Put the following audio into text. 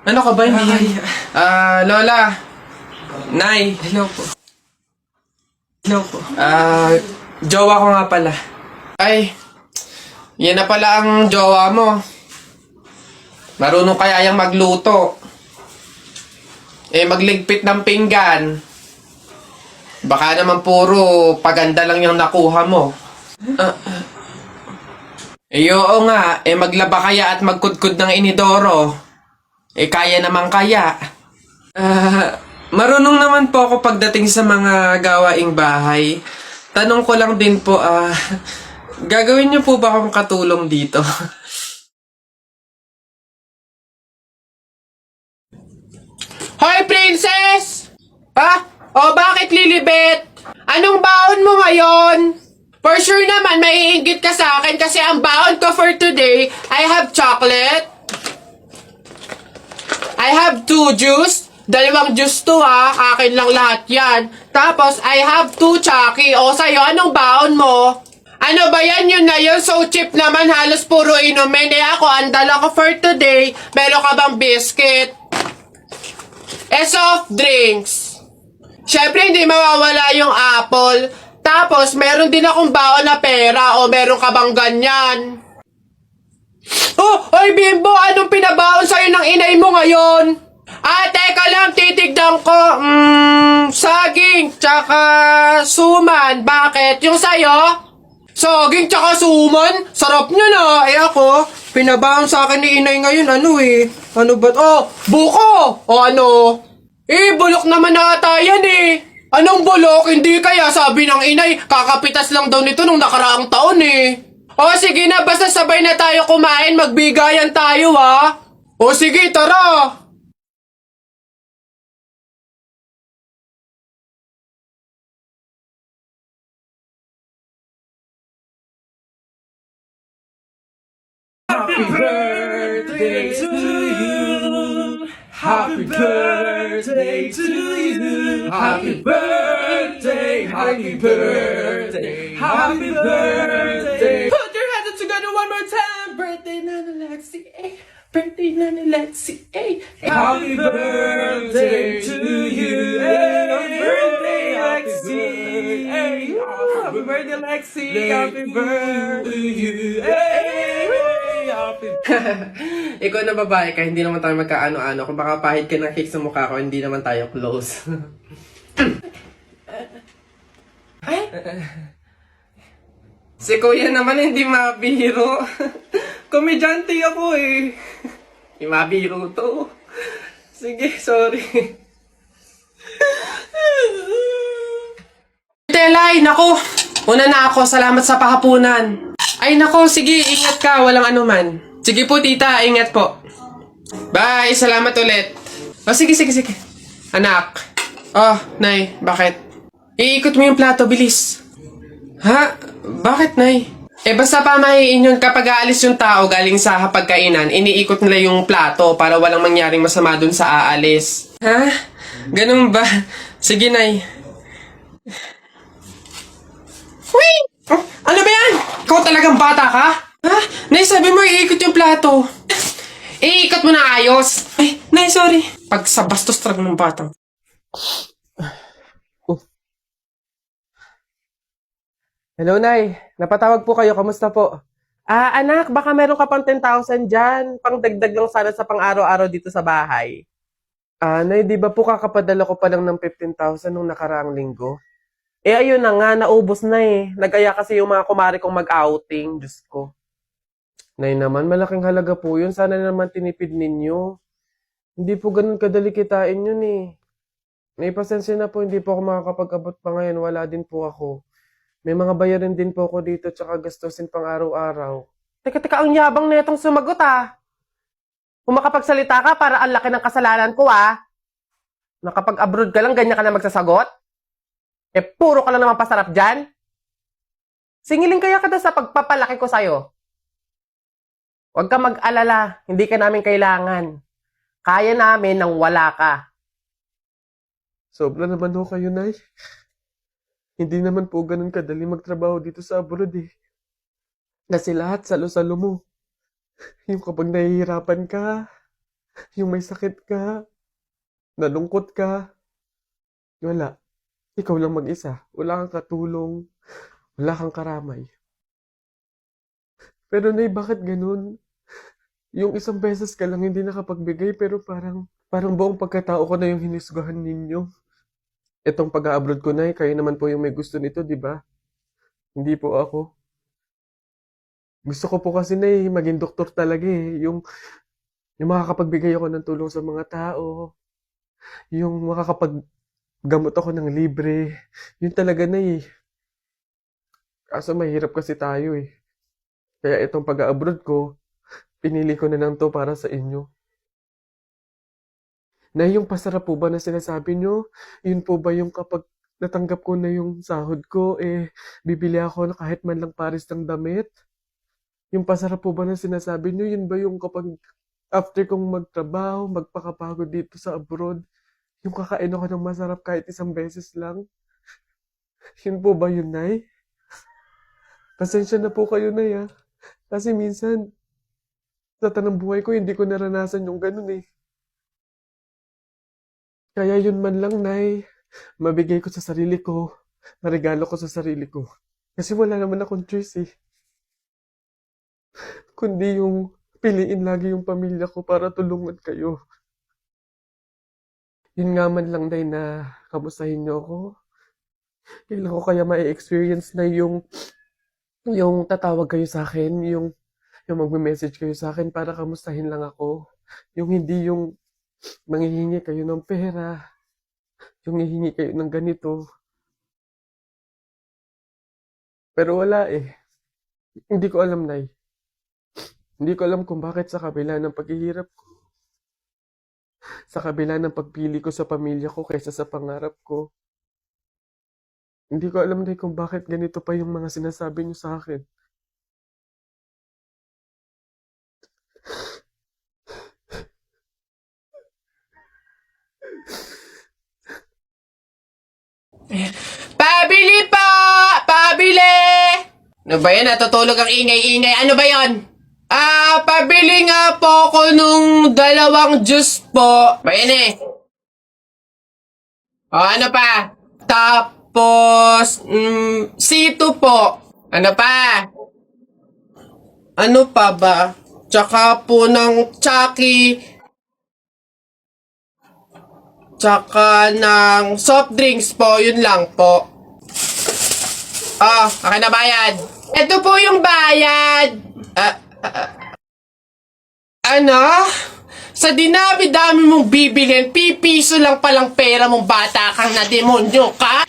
Ano ka ba? Hindi. Lola. Nay. Hello po. Hello po. Jowa ko nga pala. Ay, yan na pala ang jowa mo. Marunong kaya yung magluto. Magligpit ng pinggan. Baka naman puro paganda lang yung nakuha mo. Oo nga, maglaba kaya at magkudkud ng inidoro. Kaya naman kaya. Marunong naman po ako pagdating sa mga gawaing bahay. Tanong ko lang din po, gagawin niyo po ba akong katulong dito? Hoy, princess! Bakit Lilibet? Anong baon mo ngayon? For sure naman, maiinggit ka sa akin kasi ang baon ko for today, I have chocolate. I have 2 juice. 2 juice to ha. Akin lang lahat yan. Tapos, I have 2 Chucky. O, sa'yo, anong baon mo? Ano ba yan? Yun na yun. So cheap naman. Halos puro inumin. Ako, ang dala ko for today. Meron ka bang biscuit? Soft drinks. Syempre, hindi mawawala yung apple. Tapos, meron din akong baon na pera. O, meron ka bang ganyan? Oy Bimbo, anong pinabaon sa'yo ng inay mo ngayon? Teka lang, titigdan ko. Saging, tsaka suman. Bakit? Yung sa'yo? Saging, tsaka suman? Sarap nyo na. Ako, pinabaon sa akin ni inay ngayon. Ano ba? Buko! O ano? Bulok naman ata yan Anong bulok? Hindi kaya sabi ng inay, kakapitas lang daw nito nung nakaraang taon sige na, basta sabay na tayo kumain, magbigayan tayo sige, tara! Happy birthday to you. Happy birthday to you. Happy birthday. Happy birthday. Happy birthday. Put your hands together one more time. Birthday, Nana Lexi. Birthday, Nana Lexi. Happy birthday to you. Happy birthday, Lexi. Happy birthday, Lexi. Happy birthday to you. Ikaw na babae ka, hindi naman tayo magkaano-ano. Kung baka pahit ka ng cake sa mukha ko, hindi naman tayo close. Si kuya naman hindi mabiro. Komedyante ako Hindi mabiro to. Sige, sorry. Telay, nako. Una na ako, salamat sa pahapunan. Ay nako, sige, ingat ka, walang anuman. Sige po tita, ingat po. Bye, salamat ulit. Sige. Anak. Nay, bakit? Iikot mo yung plato, bilis. Ha? Bakit, Nay? Basta pamahiin yun kapag aalis yung tao galing sa hapagkainan, iniikot nila yung plato para walang mangyaring masama dun sa aalis. Ha? Ganun ba? Sige, Nay. Wait! Ano ba yan? Ikaw talagang bata ka? Ha? Nay, sabi mo iikot yung plato. Iikot mo na ayos. Nay, sorry. Pag sa bastos talaga ng batang. Hello, Nay. Napatawag po kayo. Kamusta po? Anak, baka meron ka pang 10,000 dyan. Pangdagdag lang sana sa pang-araw-araw dito sa bahay. Nay, di ba po kakapadala ko pa lang ng 15,000 nung nakaraang linggo? Ayun na nga, naubos na Nag-aya kasi yung mga kumari kong mag-outing. Diyos ko. Nay naman, malaking halaga po yun. Sana naman tinipid ninyo. Hindi po ganun kadali kitain yun May pasensya na po, hindi po ako makakapag-abot pa ngayon. Wala din po ako. May mga bayarin din po ako dito tsaka gastusin pang araw-araw. Teka, ang yabang na itong sumagot Kung makapagsalita ka, para ang laki ng kasalanan ko Nakapag-abroad ka lang, ganyan ka na magsasagot? Puro ka lang naman pasarap dyan? Singilin kaya ka sa pagpapalaki ko sa'yo. Huwag ka mag-alala, hindi ka namin kailangan. Kaya namin nang wala ka. Sobra naman ho kayo, Nay. Hindi naman po ganun kadali magtrabaho dito sa abroad Kasi lahat salo-salo mo. Yung kapag nahihirapan ka, Yung may sakit ka, nalungkot ka, wala. Ikaw lang mag-isa. Wala kang katulong, wala kang karamay. Pero Nay, bakit ganun? Yung isang beses ka lang hindi nakapagbigay pero parang buong pagkatao ko na yung hinisgahan ninyo. Itong pag-a-abroad ko, Nay, kayo naman po yung may gusto nito, di ba? Hindi po ako. Gusto ko po kasi, Nay, maging doktor talaga eh. Yung makakapagbigay ako ng tulong sa mga tao. Yung makakapaggamot ako ng libre. Yun talaga, Nay. Kaso mahirap kasi tayo eh. Kaya itong pag-a-abroad ko, pinili ko na lang to para sa inyo. Na yung pasarap po ba na sinasabi nyo, yun po ba yung kapag natanggap ko na yung sahod ko, bibili ako na kahit man lang pares ng damit? Yung pasarap po ba na sinasabi nyo, yun ba yung kapag after kong magtrabaho, magpakapagod dito sa abroad, yung kakain ako ng masarap kahit isang beses lang? Yun po ba yun, Nay? Pasensya na po kayo, Nay, ah. Kasi minsan, sa tanang buhay ko, hindi ko naranasan yung ganun eh. Kaya yun man lang, Nay, mabigay ko sa sarili ko, maregalo ko sa sarili ko. Kasi wala naman akong choice eh. Kundi yung piliin lagi yung pamilya ko para tulungan kayo. Yun nga man lang, Nay, na kamustahin niyo ako. Kailan ko kaya ma-experience na yung tatawag kayo sa akin, yung magme-message kayo sa akin para kamustahin lang ako. Yung hindi yung manghihingi kayo ng pera, yung hihingi kayo ng ganito. Pero wala eh. Hindi ko alam, Nay. Hindi ko alam kung bakit sa kabila ng paghihirap ko, sa kabila ng pagpili ko sa pamilya ko kaysa sa pangarap ko, hindi ko alam, Nay, kung bakit ganito pa yung mga sinasabi niyo sa akin. Pabili po! Pabili! Ano ba yan? Natutulog ang ingay-ingay. Ano ba yon? Pabili nga po ako nung 2 juice po. Ba yan eh? O, ano pa? Tapos, C2 po. Ano pa? Ano pa ba? Tsaka po ng Chucky. Tsaka ng soft drinks po. Yun lang po. Akin na bayad. Ito po yung bayad. Ano? Sa dinami-dami mong bibilhin, pipiso lang palang pera mong bata kang na demonyo ka?